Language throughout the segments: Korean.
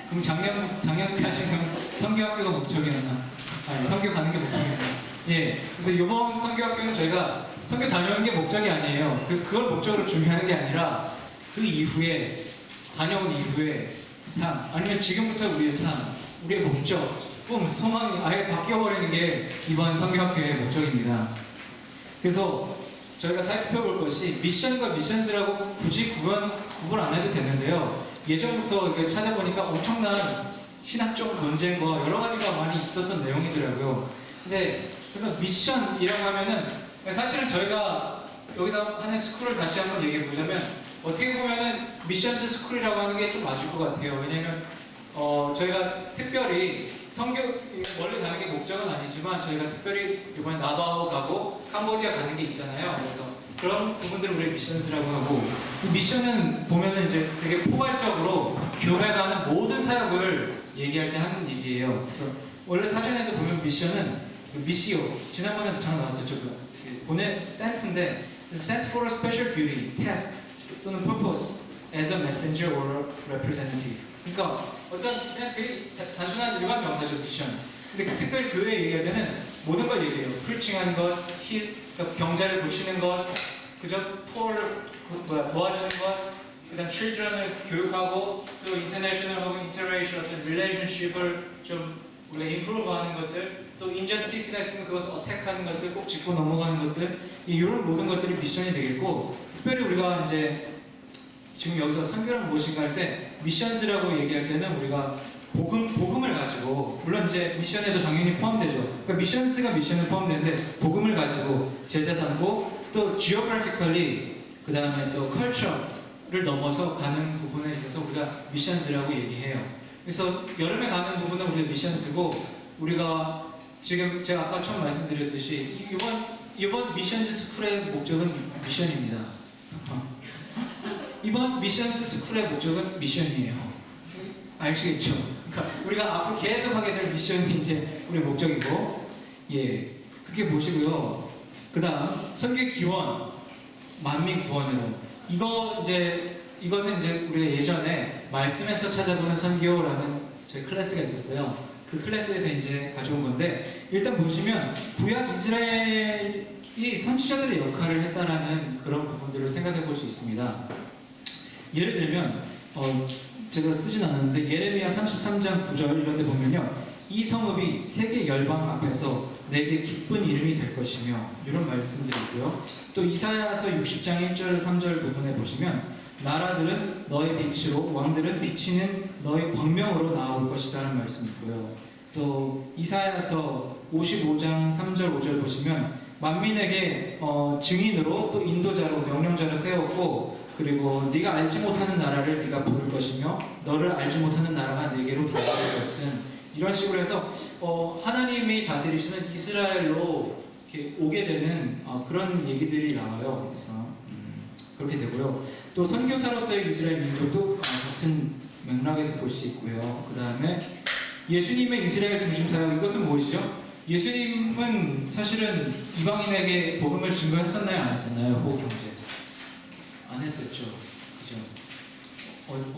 그럼 작년까지는 성교학교가 목적이었나? 아니, 성교 가는 게 목적이었나? 예. 그래서 이번 성교학교는 저희가 성교 다녀오는 게 목적이 아니에요. 그래서 그걸 목적으로 준비하는 게 아니라 그 이후에 다녀온 이후에 삶, 아니면 지금부터 우리의 삶, 우리의 목적, 꿈, 소망이 아예 바뀌어버리는 게 이번 성교학교의 목적입니다. 그래서 저희가 살펴볼 것이 미션과 미션스라고 굳이 구분 안 해도 되는데요. 예전부터 이렇게 찾아보니까 엄청난 신학적 논쟁과 여러 가지가 많이 있었던 내용이더라고요. 근데 그래서 미션이라고 하면은 사실은 저희가 여기서 하는 스쿨을 다시 한번 얘기해 보자면 어떻게 보면은 미션스 스쿨이라고 하는 게 좀 맞을 것 같아요. 왜냐면 저희가 특별히 성교 원래 가는 게 목적은 아니지만 저희가 특별히 이번에 나바오 가고 캄보디아 가는 게 있잖아요. 그래서 그런 부분들을 우리 미션스라고 하고 이 미션은 보면은 이제 되게 포괄적으로 교회가 하는 모든 사역을 얘기할 때 하는 얘기예요. 그래서 원래 사전에도 보면 미션은 미시오 지난번에도 잠깐 나왔었죠. 보내 센트인데 sent for a special duty, task 또는 purpose as a messenger or representative. 그러니까 어떤 그냥 되게 단순한 일반 명사죠, 미션. 근데 특별히 교회에 얘기할 때는 모든 걸 얘기해요. 프리칭하는 것, 그러니까 병자를 고치는 것, 그저 poor를 도와주는 것, 그다음 children을 교육하고 또 international 혹은 interracial 어떤 relationship을 좀 우리가 improve하는 것들, 또 injustice가 있으면 그것을 attack하는 것들, 꼭 짚고 넘어가는 것들, 이런 모든 것들이 미션이 되겠고, 특별히 우리가 이제 지금 여기서 선교란 무엇인가 할 때 미션스라고 얘기할 때는 우리가 복음을 가지고 물론 이제 미션에도 당연히 포함되죠. 그러니까 미션스가 미션에 포함되는데 복음을 가지고 제자 삼고 또 geographically 그 다음에 또 culture를 넘어서 가는 부분에 있어서 우리가 미션스라고 얘기해요. 그래서 여름에 가는 부분은 우리가 미션스고 우리가 지금 제가 아까 처음 말씀드렸듯이 이번 미션스 스쿨의 목적은 미션입니다. 이번 미션스 스쿨의 목적은 미션이에요. 아시겠죠? 그러니까 우리가 앞으로 계속 하게 될 미션이 이제 우리 목적이고, 예, 그렇게 보시고요. 그 다음, 선교의 기원, 만민 구원으로. 이것은 이제 우리가 예전에 말씀에서 찾아보는 선교라는 저희 클래스가 있었어요. 그 클래스에서 이제 가져온 건데, 일단 보시면 구약 이스라엘이 선지자들의 역할을 했다라는 그런 부분들을 생각해 볼 수 있습니다. 예를 들면 제가 쓰진 않았는데 예레미야 33장 9절 이런 데 보면요, 이 성읍이 세계 열방 앞에서 내게 기쁜 이름이 될 것이며 이런 말씀들이 있고요. 또 이사야서 60장 1절 3절 부분에 보시면 나라들은 너의 빛으로 왕들은 비치는 너의 광명으로 나올 것이다 라는 말씀이 있고요. 또 이사야서 55장 3절 5절 보시면 만민에게 증인으로 또 인도자로 명령자로 세웠고, 그리고 네가 알지 못하는 나라를 네가 부를 것이며 너를 알지 못하는 나라가 네게로 다가올 것은, 이런 식으로 해서 하나님이 다스리시는 이스라엘로 이렇게 오게 되는 그런 얘기들이 나와요. 그래서 그렇게 되고요. 또 선교사로서의 이스라엘 민족도 같은 맥락에서 볼 수 있고요. 그 다음에 예수님의 이스라엘 중심 사역, 이것은 무엇이죠? 예수님은 사실은 이방인에게 복음을 증거했었나요? 안 했었나요? 호경제 안 했었죠. 그죠?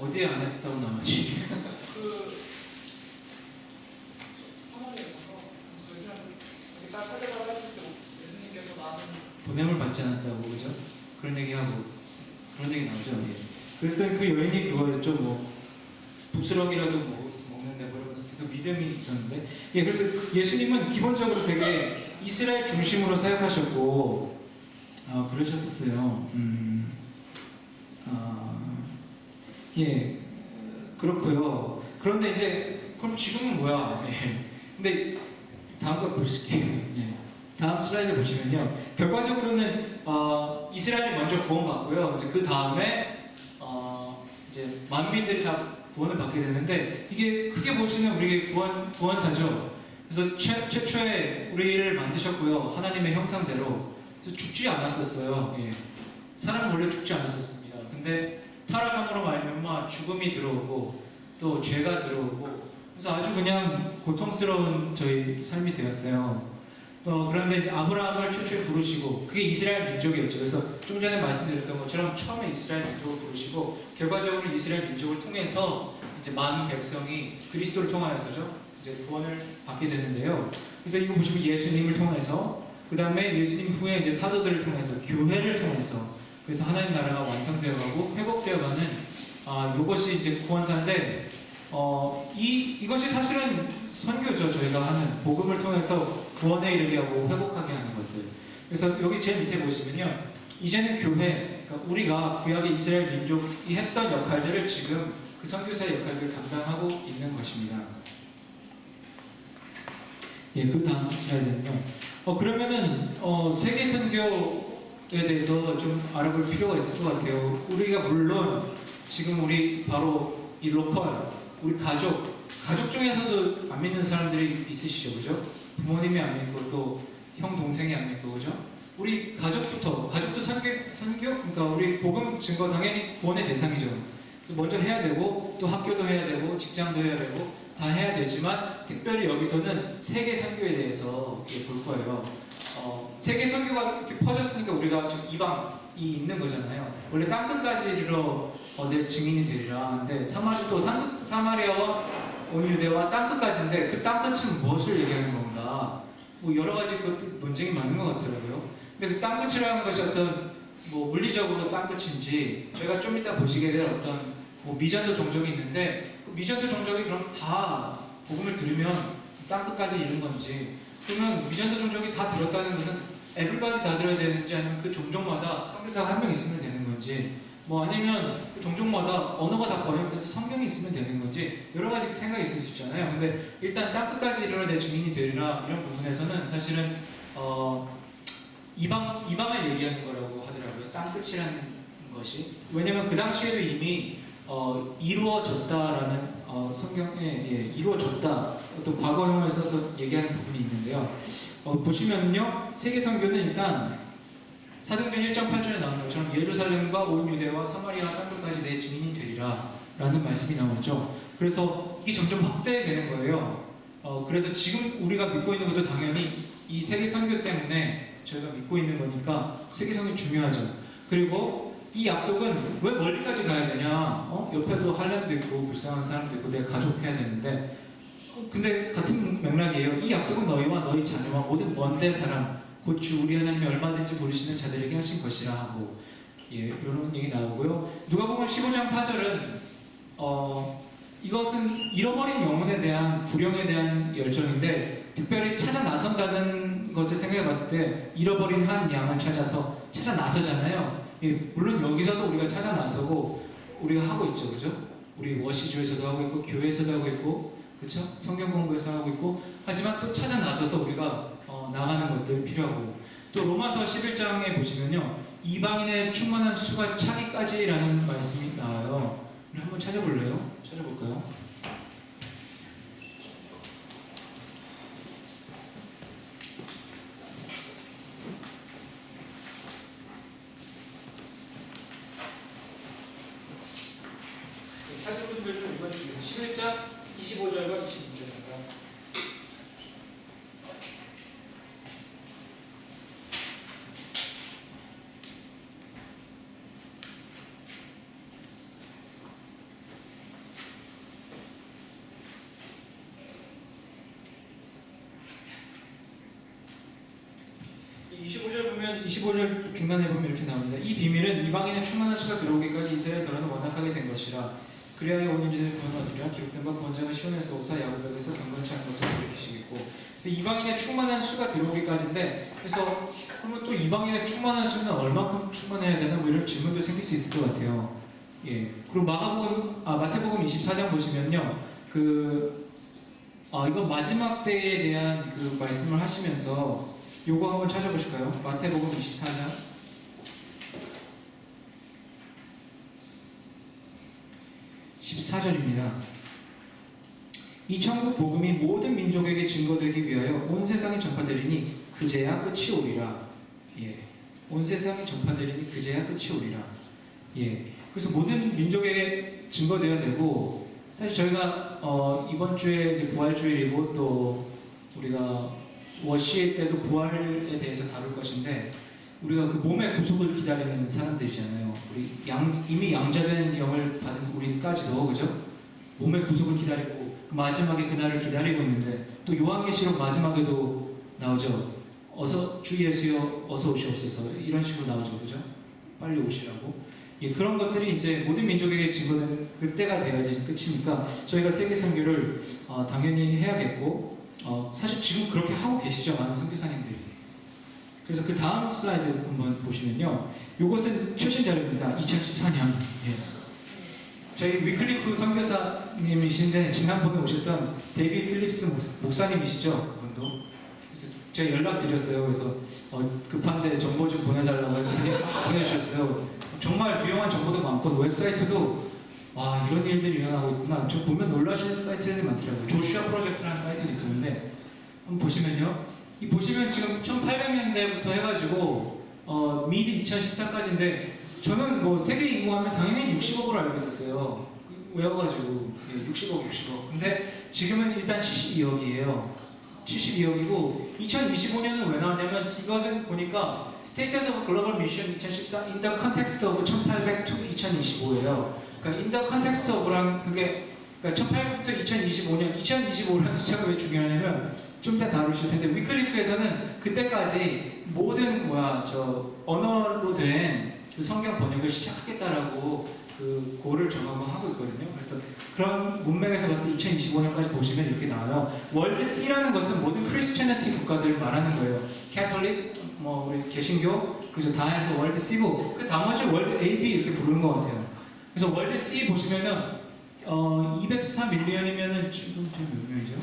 어디에 안 했다고 나머지? 보냄을 받지 않았다고, 그죠? 그런 얘기하고 그런 얘기 나오죠. 예. 그랬더니 그 여인이 그거였죠. 뭐 부스러기라도 먹는데 그러면서 그 믿음이 있었는데, 예, 그래서 예수님은 기본적으로 되게 이스라엘 중심으로 사역하셨고 그러셨었어요. 예, 그렇고요. 그런데 이제 그럼 지금은 뭐야? 예. 근데 다음 걸 보실게요. 예. 다음 슬라이드 보시면요, 결과적으로는 이스라엘이 먼저 구원받고요. 이제 그 다음에 이제 만민들이 다 구원을 받게 되는데, 이게 크게 보시면 우리 구원사죠. 그래서 최초에 우리를 만드셨고요, 하나님의 형상대로. 그래서 죽지 않았었어요. 예. 사람은 원래 죽지 않았었습니다. 근데 타락함으로 말미암아 죽음이 들어오고 또 죄가 들어오고, 그래서 아주 그냥 고통스러운 저희 삶이 되었어요. 그런데 이제 아브라함을 최초에 부르시고 그게 이스라엘 민족이었죠. 그래서 좀 전에 말씀드렸던 것처럼 처음에 이스라엘 민족을 부르시고 결과적으로 이스라엘 민족을 통해서 이제 많은 백성이 그리스도를 통하여서죠 이제 구원을 받게 되는데요. 그래서 이거 보시면 예수님을 통해서 그 다음에 예수님 후에 이제 사도들을 통해서 교회를 통해서 그래서 하나님 나라가 완성되어가고 회복되어가는 이것이 이제 구원사인데 이것이 사실은 선교죠. 저희가 하는 복음을 통해서 구원에 이르게 하고 회복하게 하는 것들. 그래서 여기 제일 밑에 보시면요, 이제는 교회, 그러니까 우리가 구약의 이스라엘 민족이 했던 역할들을 지금 그 선교사의 역할들을 감당하고 있는 것입니다. 예, 그 다음 슬라이드는요. 그러면은 세계 선교에 대해서 좀 알아볼 필요가 있을 것 같아요. 우리가 물론 지금 우리 바로 이 로컬, 우리 가족 중에서도 안 믿는 사람들이 있으시죠, 그죠? 부모님이 안 믿고 또 형 동생이 안 믿고, 그죠? 우리 가족도 선교, 그러니까 우리 복음 증거 당연히 구원의 대상이죠. 그래서 먼저 해야 되고 또 학교도 해야 되고 직장도 해야 되고 다 해야 되지만 특별히 여기서는 세계 선교에 대해서 볼 거예요. 세계 선교가 이렇게 퍼졌으니까 우리가 지금 이방이 있는 거잖아요. 원래 땅끝까지 이르러 내 증인이 되리라. 근데 사마리아와 온 유대와 땅끝까지인데 그 땅끝은 무엇을 얘기하는 건가? 뭐 여러 가지 그것도 논쟁이 많은 것 같더라고요. 근데 그 땅끝이라는 것이 어떤 뭐 물리적으로 땅끝인지 저희가 좀 이따 보시게 될 어떤 뭐 미전도 종족이 있는데 그 미전도 종족이 그럼 다 복음을 들으면 땅끝까지 이른 건지, 그러면 미전도 종족이 다 들었다는 것은 everybody 다 들어야 되는지, 아니면 그 종족마다 선교사가 한 명 있으면 되는 건지, 뭐 아니면 그 종족마다 언어가 다 번역돼서 성경이 있으면 되는 건지 여러 가지 생각이 있을 수 있잖아요. 근데 일단 땅끝까지 이르러 내 증인이 되리라 이런 부분에서는 사실은 이방을 얘기하는 거라고 하더라고요. 땅끝이라는 것이. 왜냐면 그 당시에도 이미 이루어졌다라는 성경에 이루어졌다 어떤 과거형을 써서 얘기하는 부분이 있는데요. 보시면요, 세계 선교는 일단 사도행전 1장 8절에 나오는 것처럼 예루살렘과 온 유대와 사마리아 땅끝까지 내 증인이 되리라 라는 말씀이 나오죠. 그래서 이게 점점 확대되는 거예요. 그래서 지금 우리가 믿고 있는 것도 당연히 이 세계 선교 때문에 저희가 믿고 있는 거니까 세계 선교 중요하죠. 그리고 이 약속은 왜 멀리까지 가야 되냐? 옆에도 할렘도 있고 불쌍한 사람도 있고 내 가족 해야 되는데, 근데 같은 맥락이에요. 이 약속은 너희와 너희 자녀와 모든 먼데 사람 곧 주 우리 하나님이 얼마든지 부르시는 자들에게 하신 것이라 하고, 이런 얘기 나오고요. 누가복음 15장 4절은 이것은 잃어버린 영혼에 대한 구령에 대한 열정인데, 특별히 찾아 나선다는 것을 생각해 봤을 때 잃어버린 한 양을 찾아 나서잖아요. 물론 여기서도 우리가 찾아 나서고 우리가 하고 있죠, 그죠? 우리 워시주에서도 하고 있고 교회에서도 하고 있고, 그렇죠? 성경 공부에서 하고 있고, 하지만 또 찾아 나서서 우리가 나가는 것들 필요하고, 또 로마서 11장에 보시면요, 이방인의 충만한 수가 차기까지라는 말씀이 나와요. 우리 한번 찾아볼까요? 찾은 분들 좀 읽어주시겠어요? 11장 25절과 26절입니다. 이 25절 보면 25절 중간에 보면 이렇게 나옵니다. 이 비밀은 이방인의 충만한 수가 들어오기까지 이스라엘 더러는 완악하게 된 것이라. 그리하여 온 인자를 구원을 얻으리라. 기록된 바 구원자가 시온에서 오사 야곱에게서 경건치 않은 것을 돌이키시겠고. 그래서 이방인의 충만한 수가 들어오기까지인데, 그래서 그러면 또 이방인의 충만한 수는 얼마큼 충만해야 되나, 뭐 이런 질문도 생길 수 있을 것 같아요. 그리고 마태복음 24장 보시면요, 이거 마지막 때에 대한 그 말씀을 하시면서 요거 한번 찾아보실까요? 마태복음 24장 14절입니다. 이 천국 복음이 모든 민족에게 증거되기 위하여 온 세상에 전파되리니 그제야 끝이 오리라. 온 세상에 전파되리니 그제야 끝이 오리라. 그래서 모든 민족에게 증거되어야 되고, 사실 저희가 이번 주에 이제 부활주일이고 또 우리가 워시의 때도 부활에 대해서 다룰 것인데 우리가 그 몸의 구속을 기다리는 사람들이잖아요. 이미 양자된 영을 받은 우리까지도 그죠? 몸의 구속을 기다리고 그 마지막에 그날을 기다리고 있는데 또 요한계시록 마지막에도 나오죠. 어서 주 예수여 어서 오시옵소서 이런 식으로 나오죠, 그죠? 빨리 오시라고. 예, 그런 것들이 이제 모든 민족에게 증거되는 그때가 되어야지 끝이니까 저희가 세계 선교를 당연히 해야겠고 사실 지금 그렇게 하고 계시죠, 많은 선교사님들이. 그래서 그 다음 슬라이드 한번 보시면요, 이것은 최신 자료입니다. 2014년. 예. 저희 위클리프 선교사님이신데 지난번에 오셨던 데이비 필립스 목사님이시죠, 그분도. 그래서 제가 연락드렸어요. 그래서 급한데 정보 좀 보내달라고 했더니 보내주셨어요. 정말 유용한 정보도 많고 웹사이트도 와 이런 일들이 일어나고 있구나. 저 보면 놀라시는 사이트들이 많더라고요. 조슈아 프로젝트라는 사이트도 있었는데 한번 보시면요. 이 보시면 지금 1800년대부터 해가지고 미드 2014까지인데 저는 뭐 세계 인구 하면 당연히 60억으로 알고 있었어요. 외워가지고 60억. 근데 지금은 일단 72억이에요. 72억이고 2025년은 왜 나왔냐면 이것은 보니까 Status of Global Mission 2014 in the context of 1800 to 2025예요. 그러니까 in the context of랑 그게 그러니까 1800부터 2025년 2025라는 숫자가 왜 중요하냐면 좀 이따 다루실 텐데 위클리프에서는 그때까지 모든 언어로 된 그 성경 번역을 시작하겠다라고 그 고를 정하고 하고 있거든요. 그래서 그런 문맥에서 봤을 때 2025년까지 보시면 이렇게 나와요. 월드 C라는 것은 모든 크리스천리티 국가들을 말하는 거예요. 캐톨릭, 우리 개신교, 그죠? 다 해서 월드 C고 그 나머지 월드 A, B 이렇게 부르는 것 같아요. 그래서 월드 C 보시면은 204밀리언이면은 지금 몇 명이죠?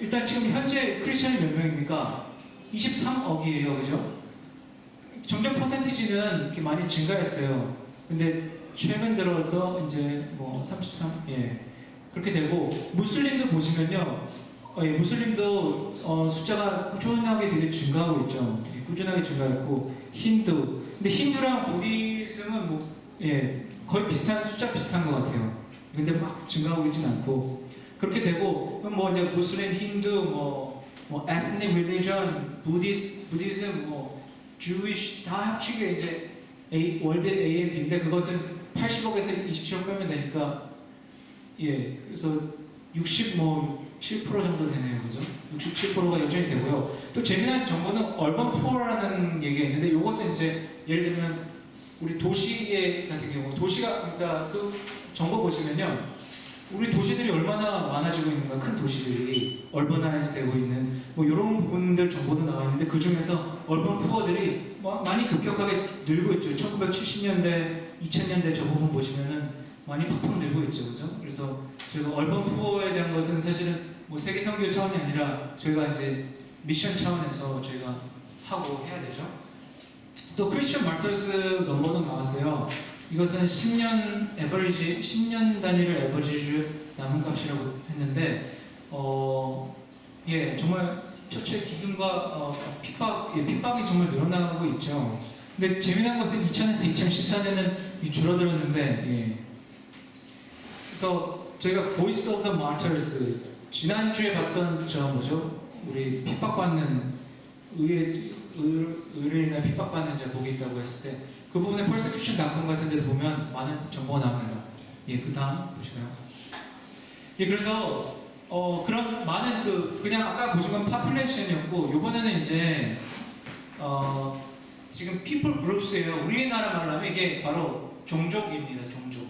일단 지금 현재 크리스천이 몇 명입니까? 23억이에요, 그죠? 점점 퍼센티지는 이렇게 많이 증가했어요. 근데 최근 들어서 이제 33, 그렇게 되고 무슬림도 보시면요, 무슬림도 숫자가 꾸준하게 되게 증가하고 있죠. 꾸준하게 증가했고 힌두, 근데 힌두랑 부디즘은 거의 비슷한 숫자 비슷한 것 같아요. 근데 막 증가하고 있진 않고 그렇게 되고 이제 무슬림, 힌두, ethnic religion, 부디즘, Jewish 다 합치게 이제 월드 AMP인데 그것은 80억에서 27억 빼면 되니까 그래서 67% 정도 되네요, 그죠? 67%가 여전히 되고요. 또 재미난 정보는 얼번 푸어라는 얘기가 있는데 이것은 이제 예를 들면 우리 도시 같은 경우 그러니까 그 정보 보시면요. 우리 도시들이 얼마나 많아지고 있는가, 큰 도시들이 얼버나이즈 되고 있는 이런 부분들 정보도 나와 있는데 그 중에서 얼번 푸어들이 많이 급격하게 늘고 있죠. 1970년대, 2000년대 저 부분 보시면은 많이 팍팍 늘고 있죠, 그죠? 그래서 저희가 얼번 푸어에 대한 것은 사실은 세계 선교 차원이 아니라 저희가 이제 미션 차원에서 저희가 하고 해야 되죠. 또 크리스천 마터스 넘버도 나왔어요. 이것은 10년 단위를 에버리지 나눈 값이라고 했는데, 정말 처처의 기근과 핍박이 정말 늘어나고 있죠. 근데 재미난 것은 2000에서 2014년은 줄어들었는데, 그래서 저희가 Voice of the Martyrs 지난주에 봤던 우리 핍박받는 의뢰인이나 핍박받는 자 복이 있다고 했을 때 그 부분에 persecution.com 같은 데도 보면 많은 정보가 나옵니다. 그 다음 보시면 그래서 그런 많은 그냥 아까 보신 건 population이었고 이번에는 이제 지금 people groups예요. 우리나라 말로 하면 이게 바로 종족입니다. 종족.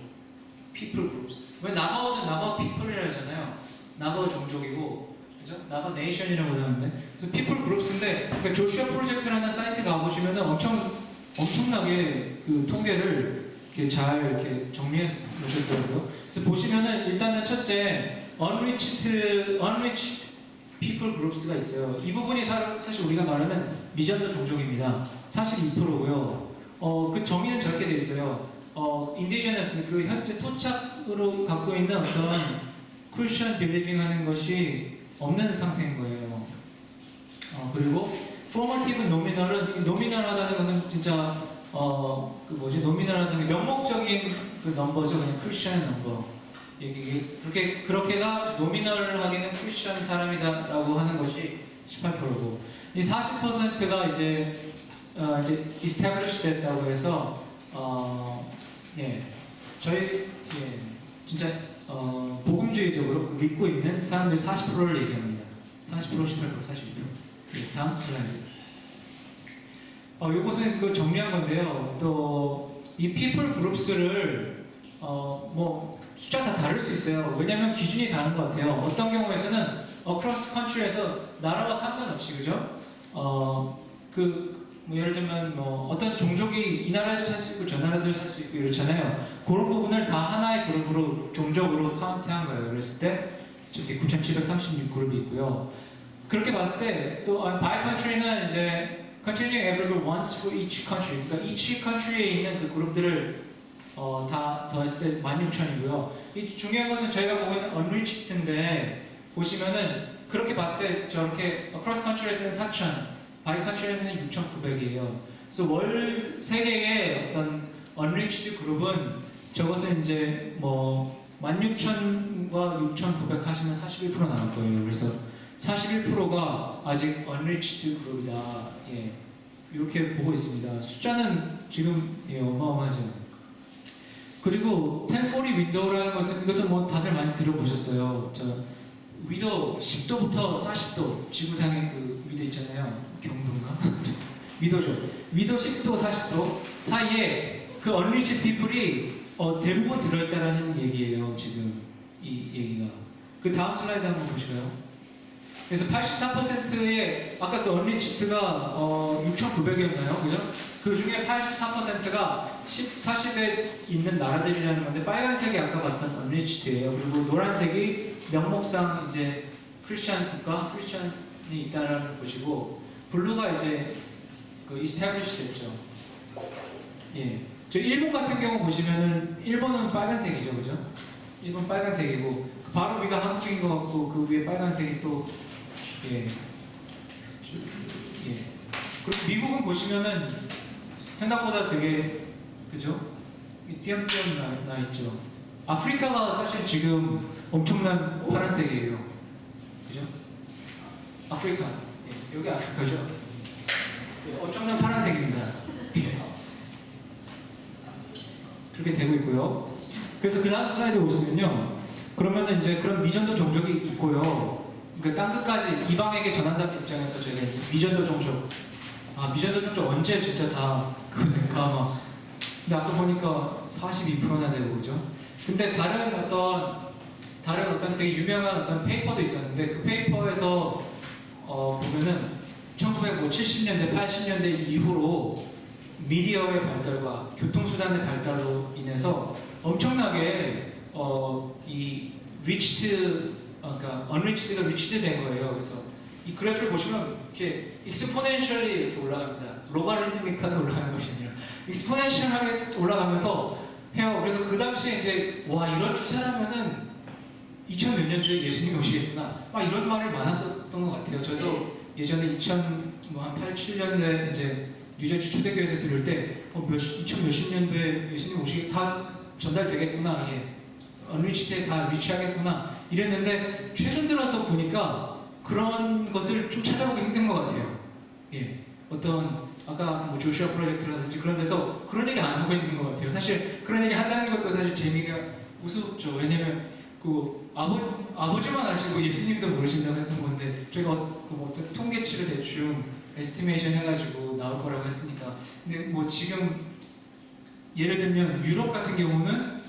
people groups. 왜 나가어든 나가 people이라 하잖아요. 나가 종족이고 그죠? 나가 네이션이라고 그러는데 그래서 people groups인데 그러니까 조슈아 프로젝트라는 사이트 가보시면은 엄청나게 그 통계를 이렇게 정리해 놓으셨더라고요. 그래서 보시면은 일단은 첫째 unreached people groups가 있어요. 이 부분이 사실 우리가 말하는 미전도 종족입니다. 42%고요. 그 정의는 저렇게 돼 있어요. indigenous 그 현재 토착으로 갖고 있는 어떤 Christian believing 하는 것이 없는 상태인 거예요. 그리고 formative nominal은 노미널하다는 것은 진짜 노미널하다는 게 명목적인 그 넘버죠. 그냥 크리스천 넘버. 얘기 그렇게가 노미널하게는 크리스천 사람이다라고 하는 것이 18%고 이 40%가 이제 established 됐다고 해서 예 저희 진짜 복음주의적으로 믿고 있는 사람들 40%를 얘기합니다. 40%, 18%, 42%. 다음 슬라이드. 이것은 그 정리한 건데요. 또 이 people groups를 뭐 숫자 다 다를 수 있어요. 왜냐하면 기준이 다른 것 같아요. 어떤 경우에서는 across country에서 나라와 상관없이 그죠? 뭐 예를 들면 뭐 어떤 종족이 이 나라에도 살 수 있고 저 나라에도 살 수 있고 이렇잖아요. 그런 부분을 다 하나의 그룹으로 종족으로 카운트한 거예요. 그랬을 때 저기 9,736그룹이 있고요. 그렇게 봤을 때 또 by country는 이제 continuing every once for each country. 그러니까 each country에 있는 그 그룹들을 다 더했을 때 16,000이고요. 이 중요한 것은 저희가 보고 있는 unreached인데 보시면은 그렇게 봤을 때 저렇게 across country에서는 4,000, by country에서는 6,900이에요. 그래서 월 세계의 어떤 unreached 그룹은 저것은 이제 뭐 16,000과 6,900 하시면 41% 나올 거예요. 그래서 41%가 아직 unreached 그룹이다. 예, 이렇게 보고 있습니다. 숫자는 지금 어마어마하죠. 그리고 1040 윈도우라는 것은 이것도 뭐 다들 많이 들어보셨어요. 위도 10도부터 40도 지구상의 그 위도 있잖아요. 경도인가? 위도죠. 위도 10도, 40도 사이에 그 unreached people이 대부분 들어있다라는 얘기예요. 지금 이 얘기가. 그 다음 슬라이드 한번 보실까요? 그래서 83%의 아까 그 unreached가 6,900이었나요? 그죠? 그 중에 83%가 40에 있는 나라들이라는 건데 빨간색이 아까 봤던 unreached예요. 그리고 노란색이 명목상 이제 크리스천 국가, 크리스천이 있다라는 것이고 블루가 이제 그 established 됐죠. 예. 저 일본 같은 경우 보시면은 일본은 빨간색이죠, 그죠? 일본 빨간색이고 바로 위가 한국인 것 같고 그 위에 빨간색이 또 예. 그리고 미국은 보시면은 생각보다 되게 그죠? 띄엄띄엄 나 있죠. 아프리카가 사실 지금 엄청난 파란색이에요. 그죠? 아프리카. 예. 여기 아프리카죠? 예. 엄청난 파란색입니다. 예. 그렇게 되고 있고요. 그래서 그 다음 슬라이드 보시면요. 그러면은 이제 그런 미전도 종족이 있고요. 그러니까 땅 끝까지 이방에게 전한다는 입장에서 저희가 이제 미전도 종족. 미전도 종족 언제 진짜 다 그거 될까 막. 근데 아까 보니까 42%나 되고 그죠? 근데 다른 어떤 되게 유명한 어떤 페이퍼도 있었는데 그 페이퍼에서 보면은 1970년대, 80년대 이후로 미디어의 발달과 교통수단의 발달로 인해서 엄청나게 이 reached, 그러니까 unreached가 reached 된 거예요. 그래서 이 그래프를 보시면 이렇게 exponentially 이렇게 올라갑니다. 로가리즘믹하게 올라가는 것이 아니라 exponential하게 올라가면서 해요. 그래서 그 당시에 이제 와 이런 추세라면은 2000 몇 년도에 예수님이 오시겠구나. 막 이런 말이 많았었던 것 같아요. 저도 예전에 2008, 7년도에 이제 뉴저지 초대교회에서 들을 때 2000 몇십 년도에 예수님 오시게 다 전달되겠구나. 이게 unreached에 다 리치하겠구나. 이랬는데 최근 들어서 보니까 그런 것을 좀 찾아보기 힘든 것 같아요. 예, 어떤 아까 뭐 조슈아 프로젝트라든지 그런 데서 그런 얘기 안 하고 있는 것 같아요. 사실 그런 얘기 한다는 것도 사실 재미가 우습죠. 왜냐면 그 아버지만 아시고 예수님도 모르신다고 했던 건데 저희가 어떤 통계치를 대충 에스티메이션 해가지고 나올 거라고 했으니까. 근데 뭐 지금 예를 들면 유럽 같은 경우는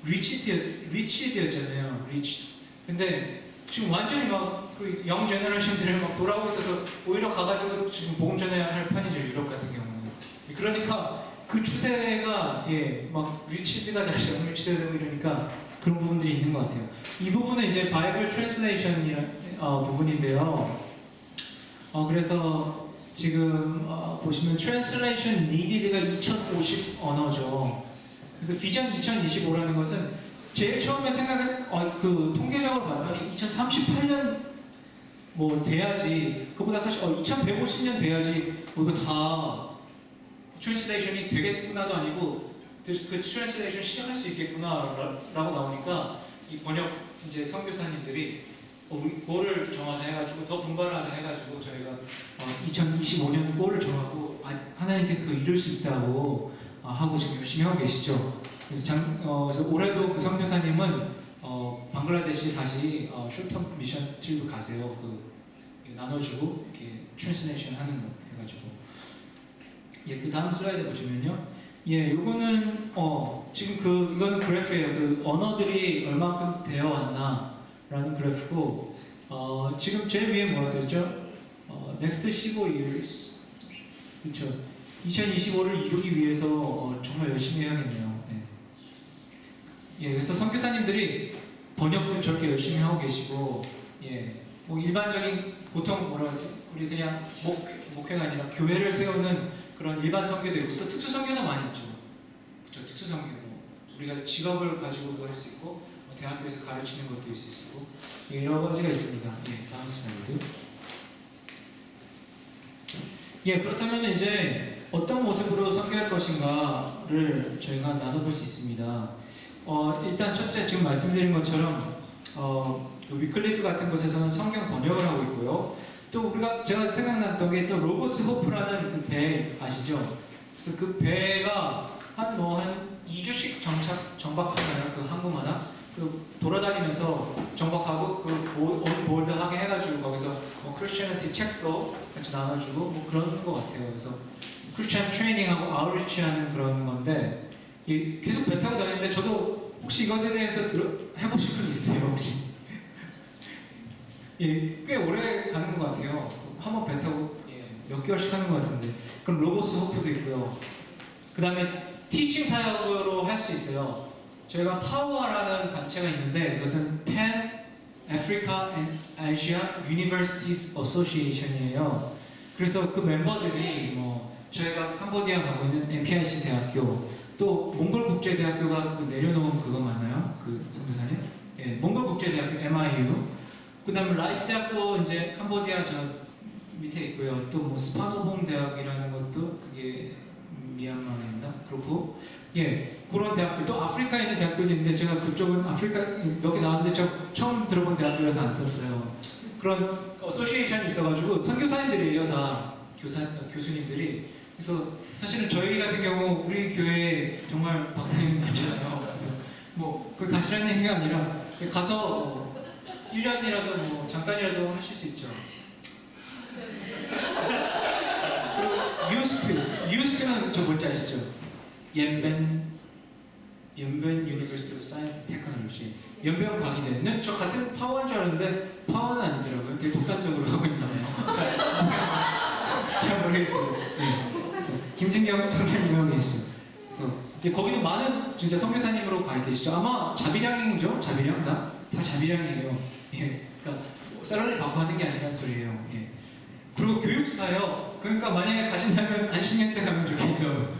리치드였잖아요. 리치. 근데 지금 완전히 막 그 영 제너레이션들이 막 돌아오고 있어서 오히려 가가지고 지금 복음 전해야 할 판이죠. 유럽 같은 경우는. 그러니까 그 추세가 막 리치드가 다시 언리치드 되고 이러니까 그런 부분들이 있는 것 같아요. 이 부분은 이제 바이블 트랜슬레이션이라는 부분인데요. 그래서 지금 보시면 트랜슬레이션 니디드가 2050 언어죠. 그래서 비전 2025라는 것은 제일 처음에 그 통계적으로 봤더니 2038년 뭐 돼야지, 그보다 사실 2150년 돼야지 뭐 이거 다 트랜슬레이션이 되겠구나도 아니고 그 트랜슬레이션 시작할 수 있겠구나 라고 나오니까 이 번역 이제 선교사님들이 우리 골을 정하자 해가지고 더 분발하자 해가지고 저희가 2025년 골을 정하고 하나님께서 더 이룰 수 있다고 하고 지금 열심히 하고 계시죠. 그래서 그래서 올해도 그 선교사님은 방글라데시 다시 쇼텀 미션 트립을 가세요. 나눠주고 이렇게 트랜스레이션 하는 거 해가지고. 예, 그 다음 슬라이드 보시면요. 예, 요거는 지금 이거는 그래프예요. 그 언어들이 얼마큼 되어 왔나라는 그래프고, 지금 제일 위에 뭐라 써있죠? Next 15 years, 그렇죠? 2025를 이루기 위해서 정말 열심히 해야겠네요. 예. 예, 그래서 선교사님들이 번역도 저렇게 열심히 하고 계시고, 예, 뭐 일반적인 보통 뭐라 하지? 우리 그냥 목회가 아니라 교회를 세우는 그런 일반 선교도 있고 또 특수 선교도 많이 있죠. 그렇죠? 특수 선교. 우리가 직업을 가지고도 할 수 있고 대학교에서 가르치는 것도 있을 수 있고 여러 가지가 있습니다. 예, 다음 슬라이드. 예, 그렇다면 이제 어떤 모습으로 선교할 것인가를 저희가 나눠볼 수 있습니다. 일단 첫째 지금 말씀드린 것처럼 그 위클리프 같은 곳에서는 성경 번역을 하고 있고요. 또 제가 생각났던 게 또 로고스 호프라는 그 배 아시죠? 그래서 그 배가 한 2주씩 정박하잖아요. 그 항구마다 돌아다니면서 정박하고 온보드 하게 해가지고 거기서 크리스천티 책도 같이 나눠주고 뭐 그런 것 같아요. 그래서 크리스천 트레이닝하고 아웃리치하는 그런 건데 계속 배 타고 다니는데 저도 혹시 이것에 대해서 해보실 분 있어요 혹시? 예, 꽤 오래 가는 것 같아요. 한번 배 타고 몇 개월씩 하는 것 같은데. 그럼 로고스 호프도 있고요. 그 다음에 티칭 사역으로 할 수 있어요. 저희가 파워라는 단체가 있는데 이것은 Pan Africa and Asia Universities Association이에요. 그래서 그 멤버들이 저희가 캄보디아 가고 있는 MPIC 대학교 또 몽골국제대학교가 내려놓은 그거 맞나요? 그 선교사님? 예, 몽골국제대학교 MIU. 그 다음에 라이프 대학도 이제 캄보디아 저 밑에 있고요. 또 스파노봉 대학이라는 것도 그게 미얀마인가? 그렇고 예, 그런 대학들 또 아프리카에 있는 대학들이 있는데 제가 그쪽은 아프리카 몇 개 나왔는데 저 처음 들어본 대학교라서 안 썼어요. 그런 어소시에이션이 있어가지고 선교사님들이에요. 다 교수님들이. 그래서 사실은 저희 같은 경우 우리 교회 정말 박사님 아니잖아요. 그래서 거기 가시라는 얘기가 아니라 가서 1년이라도 잠깐이라도 하실 수 있죠. 유스트는 저 뭔지 아시죠? 연변 유니버시티 오브 사이언스 테크놀로지 연변 가게 되는 저 같은 파워인 줄 알았는데 파워는 아니더라고요. 되게 독단적으로 하고 있나봐요. 잘 모르겠어요. 네. 김진경 총장님이 하고 계시죠. 그래서 거기도 많은 진짜 선교사님으로 가 계시죠. 아마 자비량이죠. 자비량 다 자비량이에요. 예, 그러니까 샐러리 받고 하는 게 아니란 소리예요. 예. 그리고 교육사요. 그러니까 만약에 가신다면 안식년 때 가면 좋겠죠.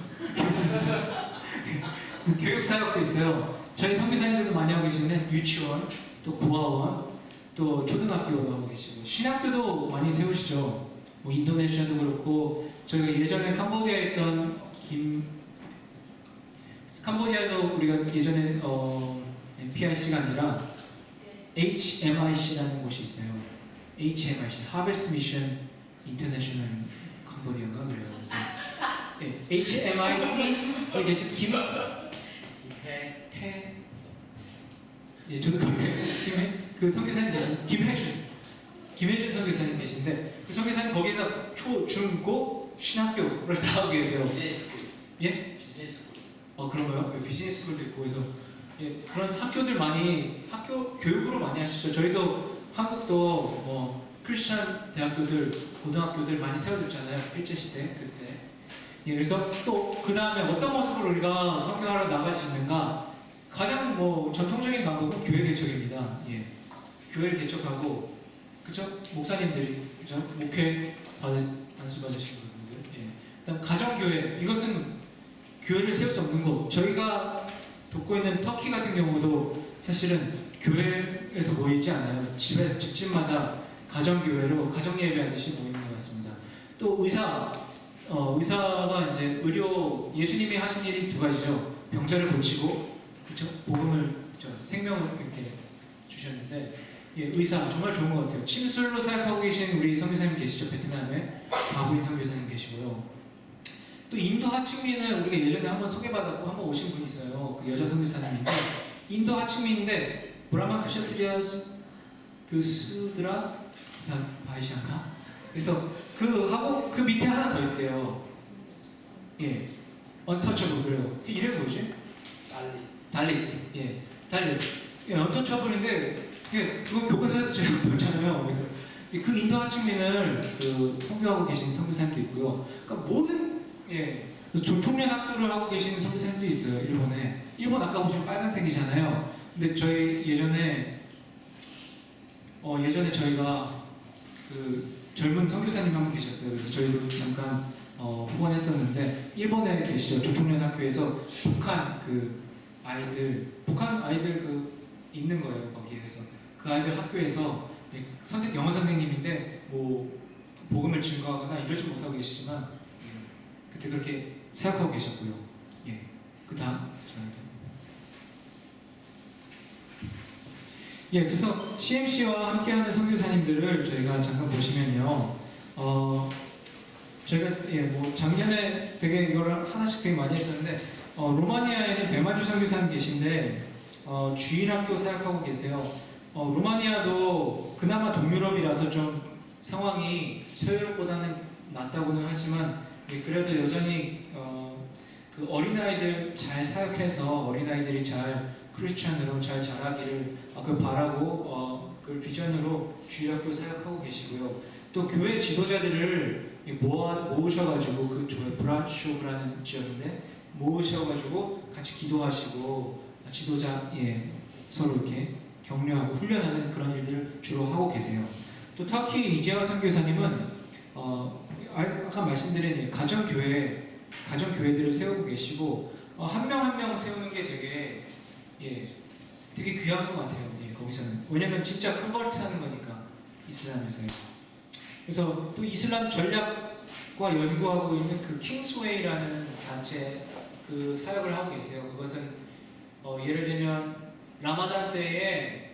교육사역도 있어요. 저희 선교사님들도 많이 하고 계시는데 유치원, 또 구하원, 또 초등학교도 하고 계시고 신학교도 많이 세우시죠. 인도네시아도 그렇고 저희가 예전에 캄보디아에 있던 캄보디아도 우리가 예전에 PIC가 아니라 HMIC라는 곳이 있어요. HMIC, Harvest Mission International 캄보디아인가 그래요. 그래서 예, HMIC에 계신 예, 저도 그 선교사님 계신 김혜준 선교사님 계신데 그 선교사님 거기서 초, 중, 고 신학교를 다 하고 계세요. 비즈니스 예? 비즈니스 그런가요? 비즈니스 스쿨도 있고 그래서 예, 그런 학교들 학교 교육으로 많이 하시죠. 저희도 한국도 크리스찬 대학교들, 고등학교들 많이 세워졌잖아요. 일제시대 그때. 예, 그래서 또 그 다음에 어떤 모습으로 우리가 선교하러 나갈 수 있는가? 가장 전통적인 방법은 교회 개척입니다. 예, 교회를 개척하고 그죠? 목사님들이 그죠? 목회 안수 받으시는 분들. 예. 그다음 가정교회 이것은 교회를 세울 수 없는 거. 저희가 돕고 있는 터키 같은 경우도 사실은 교회에서 모이지 않아요. 집에서 집집마다 가정교회로 가정예배하듯이 모이는 것 같습니다. 또 의사가 이제 의료 예수님이 하신 일이 두 가지죠. 병자를 고치고 그렇죠? 복음을 생명을 이렇게 주셨는데 예, 의상 정말 좋은 것 같아요. 침술로 사역하고 계신 우리 선교사님 계시죠? 베트남에 박우인 선교사님 계시고요. 또 인도 하층민을 우리가 예전에 한번 소개받았고 한번 오신 분이 있어요. 그 여자 선교사님인데 인도 하층민인데 브라만 크셔트리아스 그 수드라 바이샹가 그래서 그 하고 그 밑에 하나 더 있대요. 예, 언터처블 그래요. 그 이름이 뭐지? 달리트. 예, 달리트. 예, 언터처블인데 그거 교과서에서 제가 봤잖아요. 그래서 그 인도 하층민을 그 선교하고 계신 선교사님도 있고요. 그러니까 모든 예, 총련 학교를 하고 계신 선교사님도 있어요. 일본에. 일본 아까 보시면 빨간색이잖아요. 근데 저희 예전에 저희가 그 젊은 선교사님 한 분 계셨어요. 그래서 저희도 잠깐 후원했었는데 일본에 계시죠. 조총련 학교에서 북한 아이들 그 있는 거예요. 거기에. 그래서 그 아이들 학교에서 영어 선생님인데 뭐 복음을 증거하거나 이러지 못하고 계시지만 그때 그렇게 생각하고 계셨고요. 예, 그 다음 슬라이드. 예, 그래서 CMC와 함께하는 선교사님들을 저희가 잠깐 보시면요. 저희가 뭐 작년에 되게 이거를 하나씩 되게 많이 했었는데 루마니아에는 배만주 선교사님 계신데 주일학교 사역하고 계세요. 루마니아도 그나마 동유럽이라서 좀 상황이 서유럽보다는 낫다고는 하지만 그래도 여전히 그 어린아이들 잘 사역해서 어린아이들이 잘 크리스찬으로 잘 자라기를 그걸 바라고 그 비전으로 주일학교 사역하고 계시고요. 또 교회 지도자들을 모으셔가지고 그 브라쇼브라는 지역인데 모으셔가지고 같이 기도하시고 지도자 서로 이렇게 격려하고 훈련하는 그런 일들을 주로 하고 계세요. 또 터키 이재화 선교사님은 아까 말씀드린 가정교회들을 세우고 계시고 한 명 한 명 세우는 게 되게 귀한 것 같아요. 거기서는 왜냐면 진짜 컨버트하는 거니까 이슬람에서요. 그래서 또 이슬람 전략과 연구하고 있는 그 킹스웨이라는 단체 그 사역을 하고 계세요. 그것은 예를 들면 라마단 때에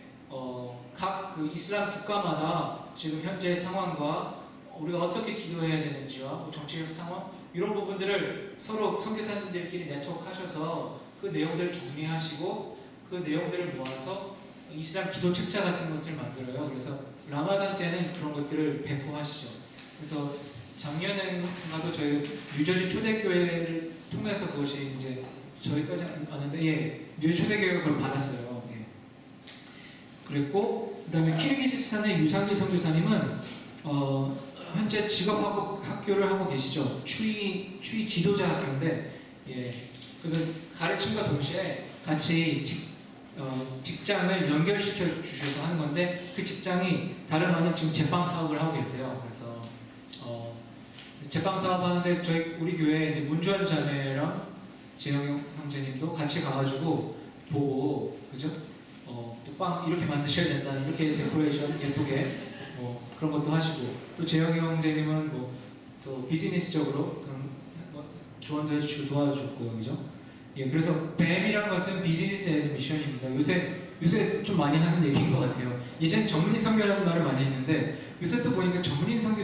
각 그 이슬람 국가마다 지금 현재 상황과 우리가 어떻게 기도해야 되는지와 정치적 상황 이런 부분들을 서로 선교사님들끼리 네트워크하셔서 그 내용들을 정리하시고 그 내용들을 모아서 이슬람 기도 책자 같은 것을 만들어요. 그래서 라마단 때는 그런 것들을 배포하시죠. 그래서 작년에도 저희 뉴저지 초대교회를 통해서 그것이 이제 저희까지 아는데 뉴저지 초대교회가 그걸 받았어요. 그랬고 그다음에 키르기즈스탄의 유상기 선교사님은 현재 직업학교를 하고 계시죠. 추위 지도자 학교인데 그래서 가르침과 동시에 같이 직장을 연결시켜 주셔서 하는 건데 그 직장이 다름 아닌 지금 제빵 사업을 하고 계세요. 그래서 제빵 사업 하는데 우리 교회 이제 문주환 자매랑 재영 형제님도 같이 가가지고 보고 그죠? 또 빵 이렇게 만드셔야 된다 이렇게 데코레이션 예쁘게 그런 것도 하시고 또 재영이 형제님은 또 비즈니스적으로 그런 조언도 해주시고 도와주셨고요, 그죠? 그래서 BAM이라는 것은 비즈니스 에즈 미션입니다. 요새 좀 많이 하는 얘기인 것 같아요. 예전에 전문인 선교라는 말을 많이 했는데 요새 또 보니까 전문인 선교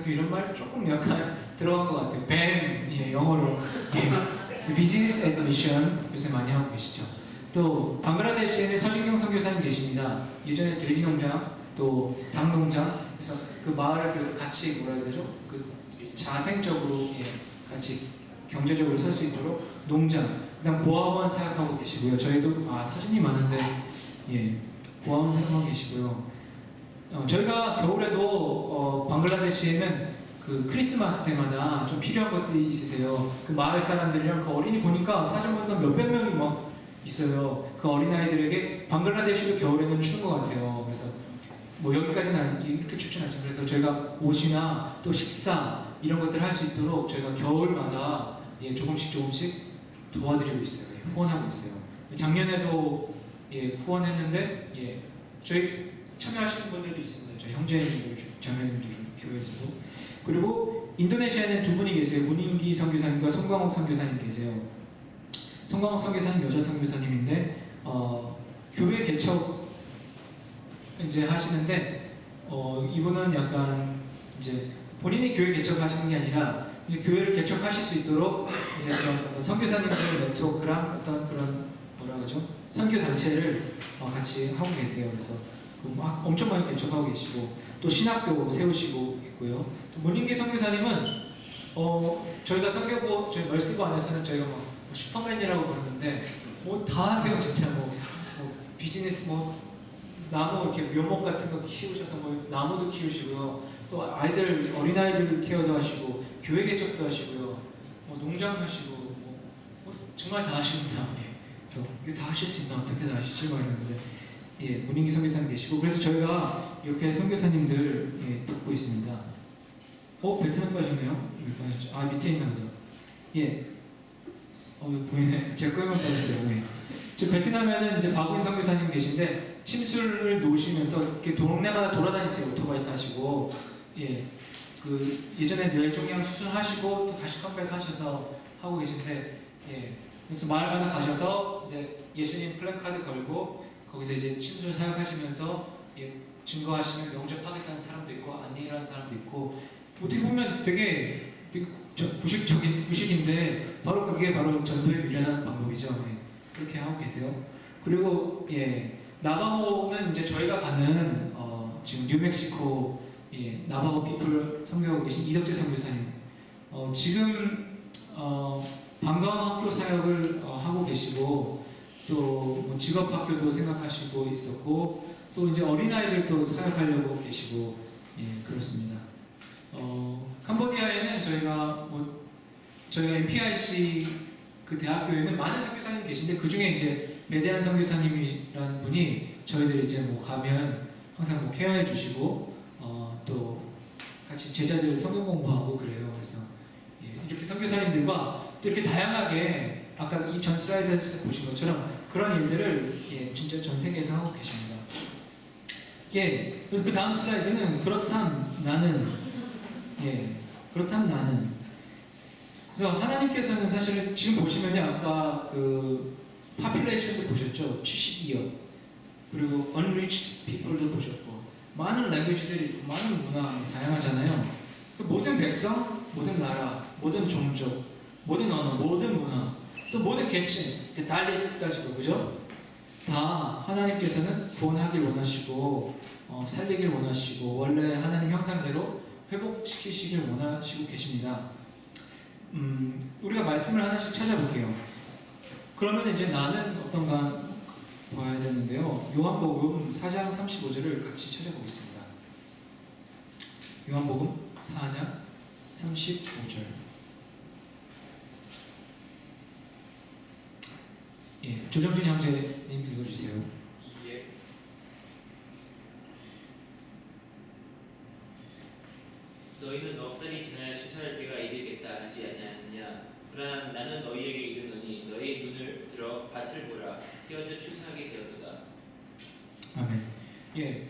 이런 말 조금 약간 들어간 것 같아요. BAM 영어로 그래서 비즈니스 에즈 미션 요새 많이 하고 계시죠. 또 방글라데시에는 서진경 선교사님 계십니다. 예전에 돼지 농장 또 닭 농장 그래서 그 마을을 그래서 같이 뭐라 해야 되죠? 그 자생적으로 같이 경제적으로 살 수 있도록 농장 그다음 고아원 사역하고 계시고요. 저희도 사진이 많은데 고아원 사역하고 계시고요. 저희가 겨울에도 방글라데시에는 그 크리스마스 때마다 좀 필요한 것들이 있으세요. 그 마을 사람들이랑 그 어린이 보니까 사진 보니까 몇백 명이 막 있어요. 그 어린아이들에게 방글라데시도 겨울에는 추운 것 같아요. 그래서 뭐 여기까지는 이렇게 춥진 않지만 그래서 저희가 옷이나 또 식사 이런 것들 할 수 있도록 저희가 겨울마다 조금씩 도와드리고 있어요. 후원하고 있어요. 작년에도 후원했는데 저희 참여하시는 분들도 있습니다. 저희 형제님들, 자매님들 교회에서도. 그리고 인도네시아에는 두 분이 계세요. 문인기 선교사님과 송광옥 선교사님 계세요. 송광옥 선교사님 여자 선교사님인데 교회 개척 이제 하시는데 이분은 약간 이제 본인이 교회 개척하시는 게 아니라 이제 교회를 개척하실 수 있도록 이제 그런 어떤 선교사님들의 네트워크랑 어떤 그런 뭐라 그러죠? 선교 단체를 같이 하고 계세요. 그래서 막 엄청 많이 개척하고 계시고 또 신학교 세우시고 있고요. 또 문인기 선교사님은 저희가 선교부 저희 멀스부 안에서는 저희가 뭐 슈퍼맨이라고 부르는데 뭐 다 하세요 진짜 뭐 비즈니스 뭐 나무 이렇게 묘목 같은 거 키우셔서 뭐 나무도 키우시고요. 또 아이들 어린아이들 케어도 하시고 교회 개척도 하시고요. 뭐 농장 하시고 뭐 정말 다 하십니다. 예. 그래서 이거 다 하실 수 있나 어떻게 다 하시지? 막 이러는데 예, 문인기 선교사님 계시고 그래서 저희가 이렇게 선교사님들 예, 돕고 있습니다. 베트남 빠졌네요. 여기 빠졌죠. 아 밑에 있나 보다. 예. 여기 보이네. 제 거에만 빠졌어요. 예. 지금 베트남에는 이제 박우인 선교사님 계신데 침술을 놓으시면서 이렇게 동네마다 돌아다니세요. 오토바이 타시고 예. 그 예전에 뇌종양 수술하시고 또 다시 컴백하셔서 하고 계신데 예. 그래서 마을마다 가셔서 이제 예수님 플랜카드 걸고 거기서 이제 침술 사역하시면서 예, 증거하시면 영접하겠다는 사람도 있고 안내라는 사람도 있고 어떻게 보면 되게 구식인데 바로 그게 바로 전도에 미련한 방법이죠. 네. 그렇게 하고 계세요. 그리고 예, 나바호는 이제 저희가 가는 지금 뉴멕시코 예, 나바호 피플 선교하고 계신 이덕재 선교사님 지금 반가운 학교 사역을 하고 계시고 또뭐 직업학교도 생각하시고 있었고 또 이제 어린아이들도 사역하려고 계시고 예, 그렇습니다. 캄보디아에는 저희가 MPIC 그 대학교에는 많은 선교사님 계신데 그 중에 이제 메대한 선교사님이라는 분이 저희들이 이제 뭐 가면 항상 뭐 케어해 주시고 또 같이 제자들 성경 공부하고 그래요. 그래서 예, 이렇게 선교사님들과 또 이렇게 다양하게 아까 이 전 슬라이드에서 보신 것처럼 그런 일들을 예, 진짜 전 세계에서 하고 계십니다. 예, 그래서 그 다음 슬라이드는 그렇담 나는 그래서 하나님께서는 사실 지금 보시면요 아까 그 파퓰레이션도 보셨죠? 72억 그리고 unreached people도 보셨고 많은 랭귀지들이 있고 많은 문화 다양하잖아요. 모든 백성, 모든 나라, 모든 종족, 모든 언어, 모든 문화 또 모든 계층, 달리까지도 그죠? 다 하나님께서는 구원하길 원하시고 살리길 원하시고 원래 하나님 형상대로 회복시키시길 원하시고 계십니다. 우리가 말씀을 하나씩 찾아볼게요. 그러면 이제 나는 어떤가 봐야 되는데요. 요한복음 4장 35절을 같이 찾아보겠습니다. 요한복음 4장 35절. 예, 조정진 형제님 읽어주세요. 예. 너희는 억들이 지나야 수사할 때가 이르겠다 하지 아니하느냐. 그러나 나는 너희에게 이르노니 너희 눈을 들어 밭을 보라. 휘어져 추수하게 되었도다. 아멘. 예,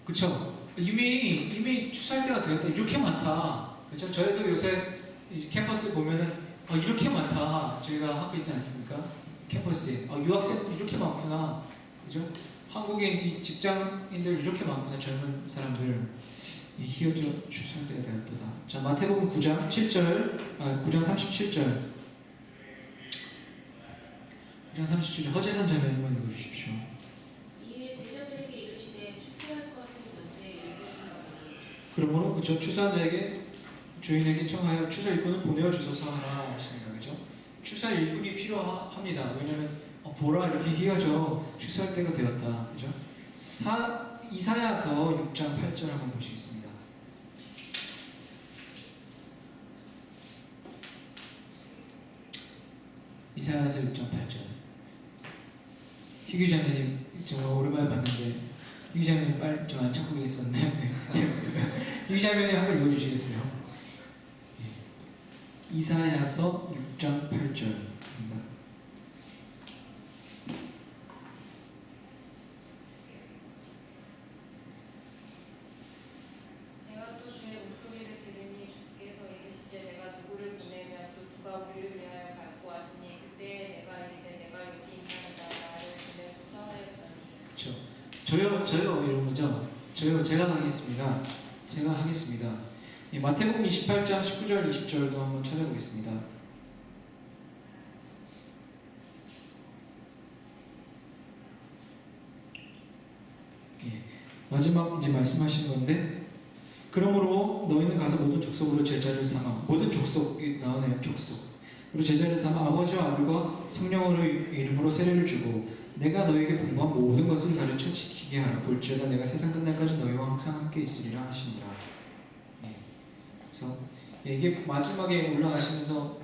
그쵸. 이미 추수할 때가 되었다. 이렇게 많다. 그쵸. 저희도 요새 이제 캠퍼스 보면은 이렇게 많다. 저희가 하고 있지 않습니까? 캠퍼스에 유학생 이렇게 많구나. 그죠? 한국인 이 직장인들 이렇게 많구나. 젊은 사람들. 히어져 추수할 때가 되었도다. 자, 마태복음 9장 7절, 9장 37절. 9장 37절 허재산 자매 한번 읽어주십시오. 이에 제자들에게 이르시되 추수할 것은 언제 이르시리니. 그러므로 그쵸 추수한 자에게 주인에게 청하여 추수 일꾼을 보내어 주소서 하라 하시는 거죠. 추수할 일꾼이 필요합니다. 왜냐하면 보라 이렇게 휘어져 추수할 때가 되었다. 그죠? 이사야서 6장 8절 한번 보시겠습니다. 이사야서 6장 8절. 희규 자매님 정말 오랜만에 봤는데 희규 자매님 빨리 좀 안 찾고 계셨네. 희규 자매님 한번 읽어주시겠어요? 예. 이사야서 6장 8절입니다. 내가 또 주의 목소리를 들으니 주께서 이르시되 내가 누구를 보내면 또 누가 우리를 위하여 밟고 하시니 그때 내가 이르되 내가 여기 있나이다 나를 보내소서 하였더니. 그렇죠. 저요 이런 거죠. 제가 하겠습니다. 제가 하겠습니다. 예, 마태복음 28장 19절 20절도 한번 찾아보겠습니다. 예, 마지막 이제 말씀하신 건데, 그러므로 너희는 가서 모든 족속으로 제자를 삼아, 모든 족속이 나오네요. 족속. 그리고 제자를 삼아 아버지와 아들과 성령으로 이름으로 세례를 주고 내가 너에게 분부한 모든 것을 가르쳐 지키게 하라. 볼지어다 내가 세상 끝날까지 너희와 항상 함께 있으리라 하시니라. 예. 그래서 이게 마지막에 올라가시면서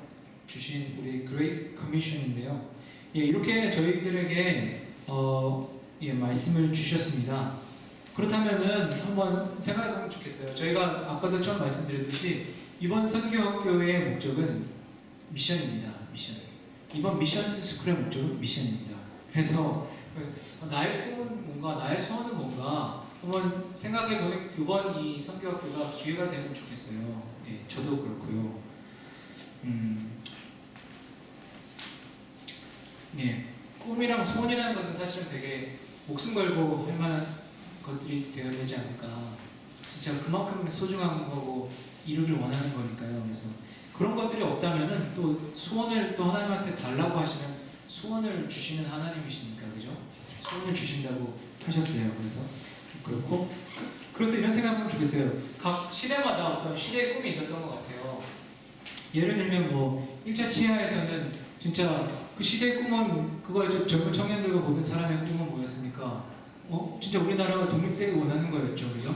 주신 우리 Great Commission인데요. 예, 이렇게 저희들에게 말씀을 주셨습니다. 그렇다면은 한번 생각해보면 좋겠어요. 저희가 아까도 처음 말씀드렸듯이 이번 선교학교의 목적은 미션입니다. 미션. 이번 미션스 스쿨의 목적은 미션입니다. 그래서 나의 꿈은 뭔가, 나의 소원은 뭔가 한번 생각해보는 이번 이 선교학교가 기회가 되면 좋겠어요. 예, 저도 그렇고요. 예, 꿈이랑 소원이라는 것은 사실은 되게 목숨 걸고 할 만한 것들이 되어야 되지 않을까. 진짜 그만큼 소중한 거고 이루길 원하는 거니까요. 그래서 그런 것들이 없다면은 또 소원을 또 하나님한테 달라고 하시면 소원을 주시는 하나님이시니까, 그죠? 소원을 주신다고 하셨어요. 그래서 그렇고, 그래서 이런 생각하면 좋겠어요. 각 시대마다 어떤 시대의 꿈이 있었던 것 같아요. 예를 들면 뭐 1차 치하에서는 진짜 그 시대의 꿈은 그거였죠. 젊은 청년들과 모든 사람의 꿈은 뭐였습니까? 진짜 우리나라가 독립되기 원하는 거였죠, 그죠?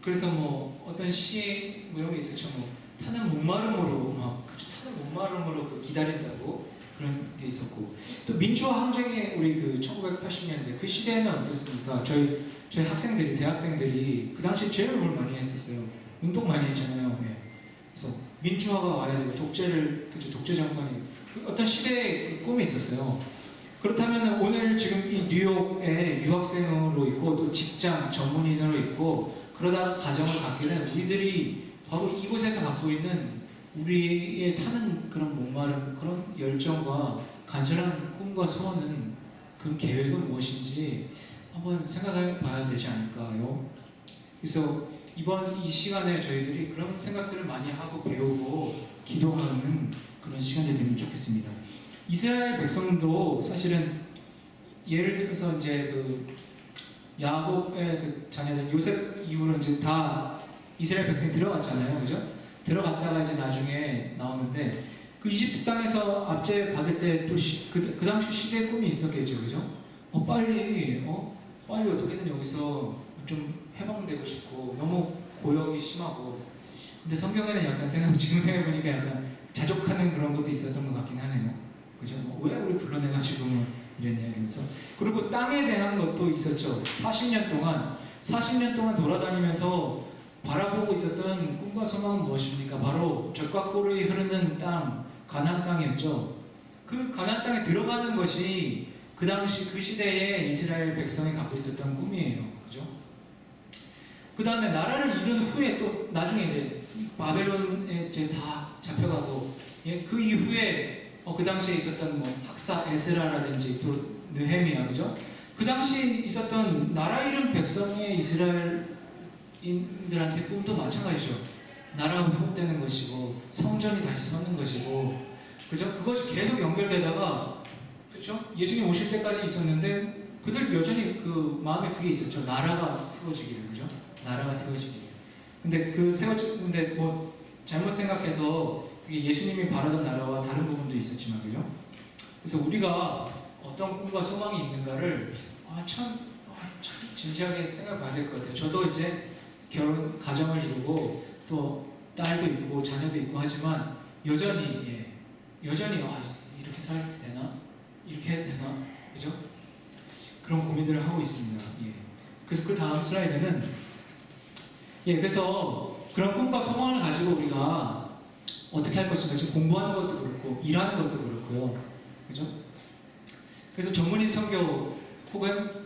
그래서 뭐 어떤 시 뭐 이런 게 있었죠. 뭐 타는 목마름으로 타는 목마름으로 그 기다린다고 그런 게 있었고, 또 민주화 항쟁이 우리 그 1980년대 그 시대에는 어떻습니까? 저희 학생들이, 대학생들이 그 당시 제일 뭘 많이 했었어요. 운동 많이 했잖아요. 예. 그래서 민주화가 와야 되고 독재 정권이 어떤 시대의 그 꿈이 있었어요. 그렇다면 오늘 지금 이 뉴욕에 유학생으로 있고 또 직장 전문인으로 있고 그러다가 가정을 갖기는 우리들이 바로 이곳에서 갖고 있는 우리의 타는 그런 목마름, 그런 열정과 간절한 꿈과 소원은, 그 계획은 무엇인지 한번 생각해 봐야 되지 않을까요? 그래서 이번 이 시간에 저희들이 그런 생각들을 많이 하고 배우고 기도하는 그런 시간이 되면 좋겠습니다. 이스라엘 백성도 사실은 예를 들어서 이제 그 야곱의 그 자녀들 요셉 이후로 이제 다 이스라엘 백성이 들어갔잖아요, 그죠? 들어갔다가 이제 나중에 나오는데 그 이집트 땅에서 압제 받을 때 또 그 당시 시대의 꿈이 있었겠죠, 그죠? 빨리 어떻게든 여기서 좀 해방되고 싶고 너무 고역이 심하고, 근데 성경에는 약간 지금 생각해보니까 약간 자족하는 그런 것도 있었던 것 같긴 하네요, 그죠? 왜 우리 불러내가지고 이랬냐 이러면서. 그리고 땅에 대한 것도 있었죠. 40년 동안 돌아다니면서 바라보고 있었던 꿈과 소망은 무엇입니까? 바로 젖과 꿀이 흐르는 땅, 가나안 땅이었죠. 그 가나안 땅에 들어가는 것이 그 당시 그 시대에 이스라엘 백성이 갖고 있었던 꿈이에요, 그죠? 그 다음에 나라를 이룬 후에 또 나중에 이제 바벨론에 이제 다 잡혀가고, 그 이후에 그 당시에 있었던 뭐 학사 에스라라든지 또 느헤미야, 그죠? 그 당시 있었던 나라 이룬 백성의 이스라엘인들한테 꿈도 마찬가지죠. 나라가 회복되는 것이고 성전이 다시 서는 것이고, 그죠? 그것이 계속 연결되다가, 그렇죠? 예수님 오실 때까지 있었는데 그들 여전히 그 마음에 그게 있었죠. 나라가 세워지기를, 그죠? 나라가 세워지기를. 근데 뭐 잘못 생각해서 그게 예수님이 바라던 나라와 다른 부분도 있었지만, 그죠? 그래서 우리가 어떤 꿈과 소망이 있는가를 참 진지하게 생각해봐야 될 것 같아요. 저도 이제 가정을 이루고 또 딸도 있고 자녀도 있고 하지만 여전히 이렇게 살아야 되나? 이렇게 해도 되나? 그죠? 그런 고민들을 하고 있습니다. 예. 그래서 그 다음 슬라이드는, 그래서 그런 꿈과 소망을 가지고 우리가 어떻게 할 것인가, 지금 공부하는 것도 그렇고 일하는 것도 그렇고요, 그죠? 그래서 전문인 선교 혹은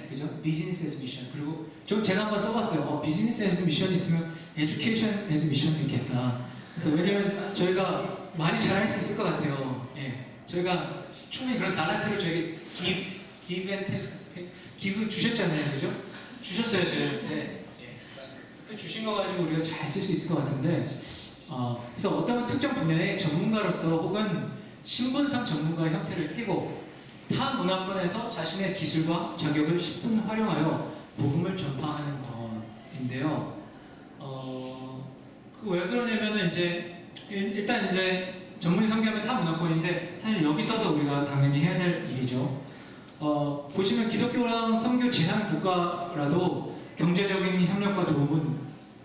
그죠? 비즈니스 에스 미션. 그리고 제가 한번 써봤어요. 비즈니스 에스 미션 있으면 에듀케이션 에스 미션도 있겠다. 그래서 왜냐면 저희가 많이 잘할 수 있을 것 같아요. 저희가 충분히 그런 달란트를 저에게 give and take 기부 주셨잖아요, 그죠? 주셨어요 저희한테. 예. 그 주신 거 가지고 우리가 잘 쓸 수 있을 것 같은데, 그래서 어떤 특정 분야의 전문가로서 혹은 신분상 전문가의 형태를 띠고 타 문화권에서 자신의 기술과 자격을 10분 활용하여 복음을 전파하는 건인데요. 그 왜 그러냐면은 이제 일단 이제 전문의 선교하면 타 문화권인데 사실 여기서도 우리가 당연히 해야 될 일이죠. 보시면 기독교랑 선교 제한 국가라도 경제적인 협력과 도움은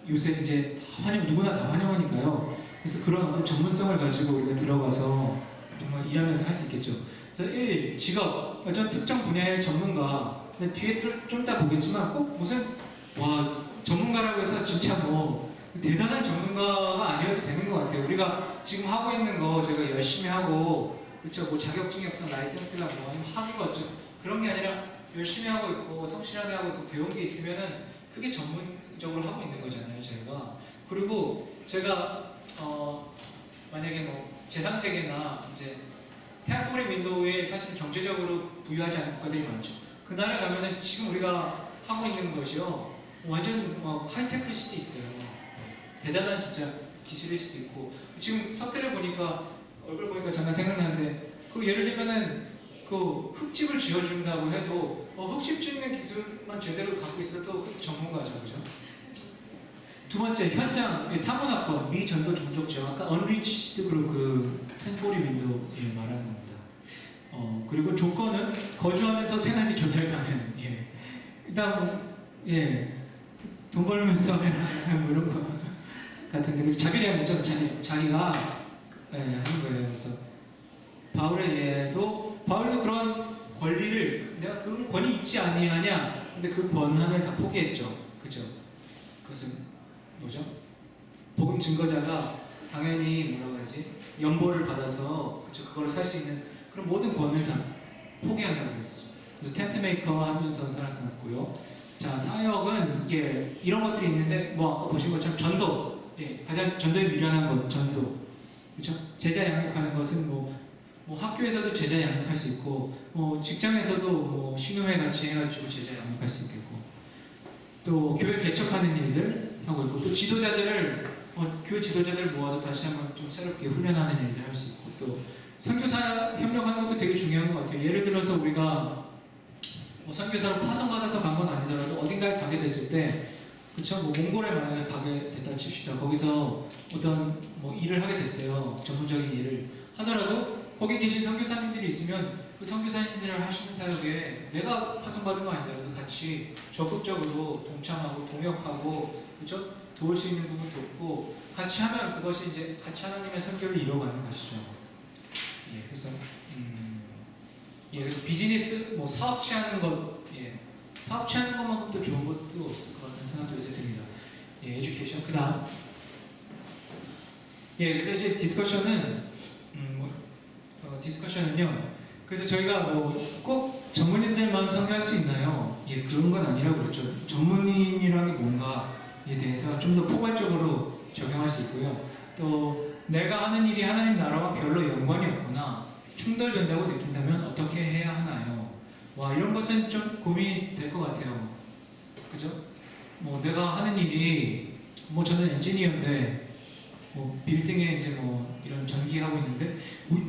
요새 이제 누구나 다 환영하니까요. 그래서 그런 어떤 전문성을 가지고 우리가 들어가서 정말 일하면서 할 수 있겠죠. 그래서 1. 직업, 어떤 특정 분야의 전문가. 근데 뒤에 좀 이따 보겠지만 꼭 무슨 전문가라고 해서 진짜 뭐 대단한 전문가가 아니어도 되는 것 같아요. 우리가 지금 하고 있는 거 제가 열심히 하고 그쵸, 뭐 자격증이 없던 라이센스가 뭐 아니면 학위가 어쩌 그런 게 아니라 열심히 하고 있고 성실하게 하고 있고 배운 게 있으면은 그게 전문적으로 하고 있는 거잖아요, 저희가. 그리고 제가 만약에 뭐 제3세계나 이제 스탠포드 윈도우에 사실 경제적으로 부유하지 않은 국가들이 많죠. 그 나라에 가면은 지금 우리가 하고 있는 것이요 완전 하이테크일 수도 있어요. 대단한 진짜 기술일 수도 있고 지금 서태를 보니까 얼굴 보니까 잠깐 생각나는데 그 예를 들면은 그 흙집을 지어준다고 해도 흙집 짓는 기술만 제대로 갖고 있어도 그 전문가죠, 그죠? 두 번째 현장 타문화권 미전도 종족 지역 아까 unreached 그룹 그 텐포리 윈도우 말하는 겁니다. 그리고 조건은 거주하면서 생활비 조달 가능. 예. 일단 돈 벌면서 뭐 이런 거 같은데 그리고 자비량이죠. 자기가 하는 거예요. 그래서 바울도 그런 권리를 내가 그 권위 있지 아니하냐. 근데 그 권한을 다 포기했죠. 그죠? 그것은 뭐죠? 복음 증거자가 당연히 뭐라고 하지? 연보를 받아서 그거를 살 수 있는 그런 모든 권을 다 포기한다고 했었죠. 그래서 텐트 메이커 하면서 살았었고요. 자, 사역은 이런 것들이 있는데 뭐 아까 보신 것처럼 전도 가장 전도에 미련한 것 전도 그렇죠? 제자 양육하는 것은 뭐 학교에서도 제자 양육할 수 있고 뭐 직장에서도 뭐 신우회 같이 해가지고 제자 양육할 수 있겠고 또 교회 개척하는 일들 하고 있고 또 지도자들을 교회 지도자들을 모아서 다시 한번 좀 새롭게 훈련하는 일들 할 수 있고 또 선교사 협력하는 것도 되게 중요한 것 같아요. 예를 들어서 우리가 뭐 선교사로 파송받아서 간 건 아니더라도 어딘가에 가게 됐을 때 그쵸? 뭐 몽골에 만약에 가게 됐다 칩시다. 거기서 어떤 뭐 일을 하게 됐어요. 전문적인 일을 하더라도 거기 계신 선교사님들이 있으면 그 선교사님들을 하시는 사역에 내가 파송받은 거 아니더라도 같이 적극적으로 동참하고 동역하고 그죠? 도울 수 있는 부분 돕고 같이 하면 그것이 이제 같이 하나님의 선교를 이뤄가는 것이죠. 그래서 비즈니스 뭐 사업체 하는 것 사업체 하는 것만큼 또 좋은 것도 없을 것 같다는 생각도 요새 듭니다. 에듀케이션 그다음 그래서 이제 디스커션은요. 그래서 저희가 뭐 꼭 전문인들만 선교할 수 있나요? 그런 건 아니라고 그랬죠. 전문인이란 게 뭔가에 대해서 좀 더 포괄적으로 적용할 수 있고요. 또 내가 하는 일이 하나님 나라와 별로 연관이 없거나 충돌된다고 느낀다면 어떻게 해야 하나요? 이런 것은 좀 고민이 될 것 같아요. 그죠? 뭐 내가 하는 일이 뭐 저는 엔지니어인데 뭐 빌딩에 이제 뭐 이런 전기하고 있는데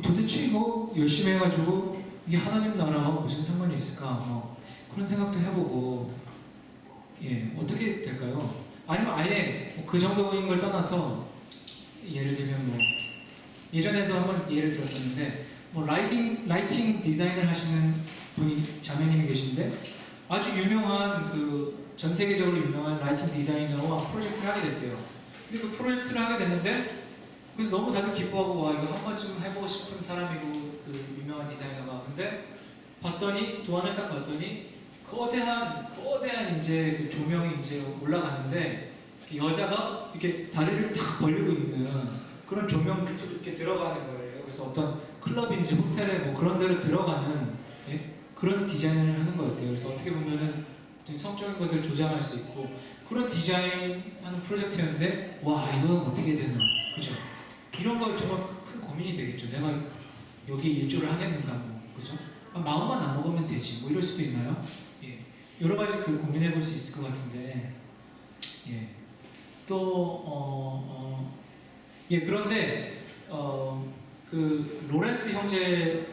도대체 이거 열심히 해가지고 이게 하나님 나라와 무슨 상관이 있을까? 뭐 그런 생각도 해보고 어떻게 될까요? 아니면 아예 뭐그 정도인 걸 떠나서 예를 들면 뭐 예전에도 한번 예를 들었었는데 뭐 라이팅 디자인을 하시는 분이 자매님이 계신데 아주 유명한 전 세계적으로 유명한 라이팅 디자이너와 프로젝트를 하게 됐대요. 근데 그 프로젝트를 하게 됐는데 그래서 너무 다들 기뻐하고 이거 한 번쯤 해보고 싶은 사람이고 그 유명한 디자이너가 근데 도안을 딱 봤더니 거대한 이제 그 조명이 이제 올라가는데 여자가 이렇게 다리를 탁 벌리고 있는 그런 조명 밑으로 이렇게 들어가는 거예요. 그래서 어떤 클럽인지 호텔에 뭐 그런 데로 들어가는 그런 디자인을 하는 거였대요. 그래서 어떻게 보면은 성적인 것을 조장할 수 있고 그런 디자인하는 프로젝트였는데 이건 어떻게 되나 그죠? 이런 거 정말 큰 고민이 되겠죠. 내가 여기 일조를 하겠는가 뭐 그죠? 마음만 안 먹으면 되지 뭐 이럴 수도 있나요? 여러 가지 그 고민해 볼 수 있을 것 같은데, 예. 예, 그런데, 그, 로렌스 형제의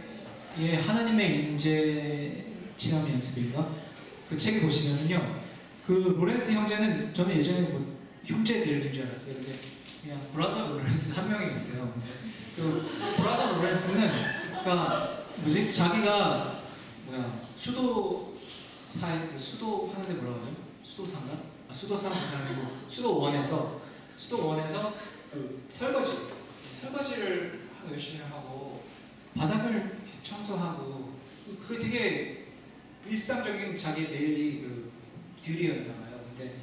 하나님의 인재 체험 연습인가? 그 책을 보시면은요, 그 로렌스 형제는 저는 예전에 뭐 형제들인 줄 알았어요. 근데 그냥 브라더 로렌스 한 명이 있어요. 그 브라더 로렌스는, 그러니까, 뭐지? 자기가, 수도 하는데 뭐라고 하죠? 수도사인가? 수도사 그 사람이고 수도원에서 그 설거지를 열심히 하고 바닥을 청소하고 그게 되게 일상적인 자기 데일리 그 듀티였나 봐요. 근데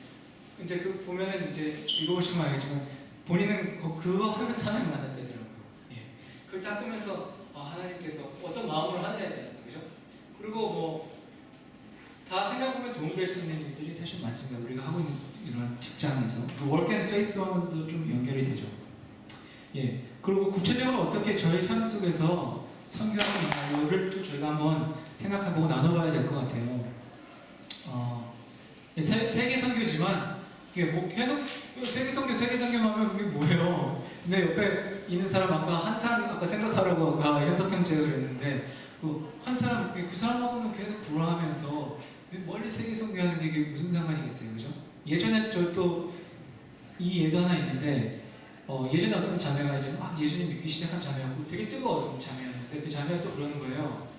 이제 그 보면은 이제 읽어보시면 알겠지만 본인은 그거 하면서 하나님 만났다더라고요. 예. 그걸 닦으면서 하나님께서 어떤 마음으로 하느냐에 대해서 그죠? 그리고 뭐 다 생각해보면 도움될 수 있는 일들이 사실 많습니다. 우리가 하고 있는 이런 직장에서 work and faith와도 좀 연결이 되죠. 예. 그리고 구체적으로 어떻게 저희 삶 속에서 선교하는 이유를 또 저희가 한번 생각해보고 나눠봐야 될 것 같아요. 세계 선교지만 이게 뭐 계속 세계 선교만 하면 이게 뭐예요? 근데 옆에 있는 사람 한 사람 아까 생각하라고 아까 현석 형제가 그랬는데 한 사람 그 사람하고는 계속 불화하면서 멀리 세계 선교하는 게 무슨 상관이겠어요, 그죠? 예전에 저 또 이 예도 하나 있는데 예전에 어떤 자매가 이제 막 예수님 믿기 시작한 자매였고 되게 뜨거웠던 자매였는데 그 자매가 또 그러는 거예요.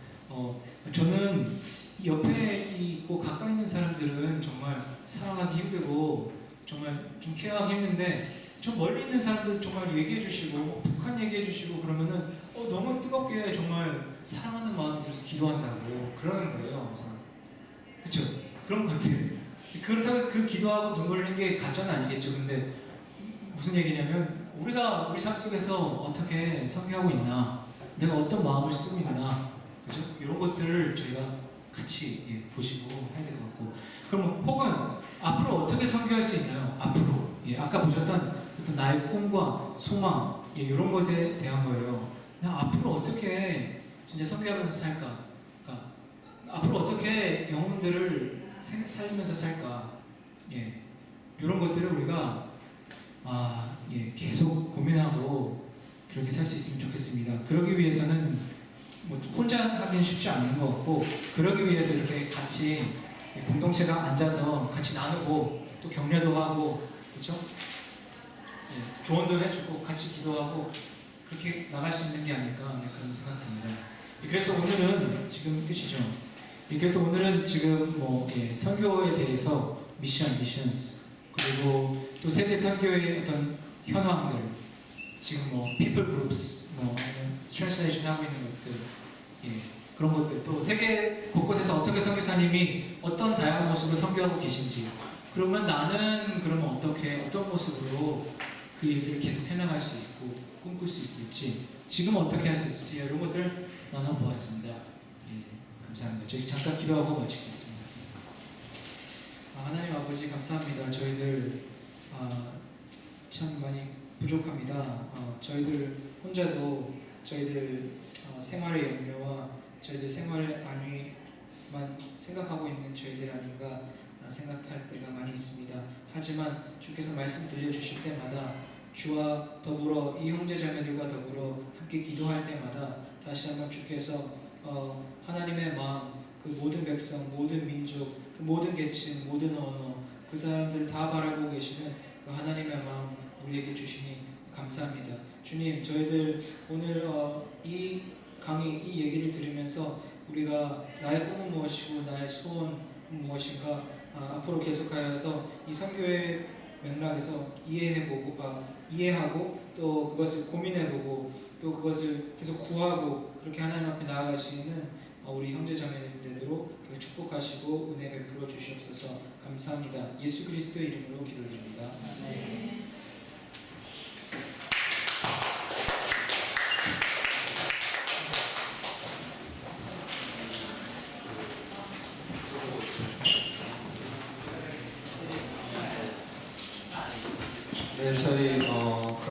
저는 옆에 있고 가까이 있는 사람들은 정말 사랑하기 힘들고 정말 좀 케어하기 힘든데 좀 멀리 있는 사람들 정말 얘기해 주시고 북한 얘기해 주시고 그러면은 너무 뜨겁게 정말 사랑하는 마음이 들어서 기도한다고 그러는 거예요. 그래서 그렇죠? 그런 것들. 그렇다고 해서 그 기도하고 눈물 흘린 게 가짜는 아니겠죠. 근데 무슨 얘기냐면 우리가 우리 삶 속에서 어떻게 선교하고 있나, 내가 어떤 마음을 쓰고 있나, 그죠? 이런 것들을 저희가 같이 보시고 해야 될 것 같고. 그럼 혹은 앞으로 어떻게 선교할 수 있나요? 앞으로 아까 보셨던 어떤 나의 꿈과 소망 이런 것에 대한 거예요. 그냥 앞으로 어떻게 진짜 선교하면서 살까? 그러니까 앞으로 어떻게 영혼들을 살리면서 살까? 이런 것들을 우리가 계속 고민하고 그렇게 살 수 있으면 좋겠습니다. 그러기 위해서는 뭐 혼자 하기는 쉽지 않은 것 같고, 그러기 위해서 이렇게 같이 공동체가 앉아서 같이 나누고 또 격려도 하고, 그렇죠? 조언도 해주고 같이 기도하고 그렇게 나갈 수 있는 게 아닐까 그런 생각됩니다. 그래서 오늘은 지금 끝이죠. 그래서 오늘은 지금 뭐 선교에 대해서 미션스 그리고 또 세계 선교의 어떤 현황들, 지금 뭐 people groups 트랜스레이션 하고 있는 것들, 그런 것들, 또 세계 곳곳에서 어떻게 선교사님이 어떤 다양한 모습을 선교하고 계신지, 그러면 나는 그러면 어떤 모습으로 그 일들을 계속 해나갈 수 있고 꿈꿀 수 있을지, 지금 어떻게 할 수 있을지 이런 것들 나눠보았습니다. 감사합니다. 저희 잠깐 기도하고 마치겠습니다. 하나님 아버지 감사합니다. 저희들 참 많이 부족합니다. 저희들 혼자도 저희들 생활의 염려와 저희들 생활의 안위만 생각하고 있는 저희들 아닌가 생각할 때가 많이 있습니다. 하지만 주께서 말씀 들려주실 때마다 주와 더불어 이 형제자매들과 더불어 함께 기도할 때마다 다시 한번 주께서 하나님의 마음, 그 모든 백성, 모든 민족, 그 모든 계층, 모든 언어, 그 사람들 다 바라보고 계시는 그 하나님의 마음 우리에게 주시니 감사합니다. 주님, 저희들 오늘 이 강의, 이 얘기를 들으면서 우리가 나의 꿈은 무엇이고 나의 소원은 무엇인가 앞으로 계속하여서 이 선교의 맥락에서 이해하고 또 그것을 고민해보고 또 그것을 계속 구하고 그렇게 하나님 앞에 나아갈 수 있는 우리 형제자매들대로 축복하시고 은혜 베풀어 주시옵소서. 감사합니다. 예수 그리스도의 이름으로 기도드립니다. 네. 네, 저희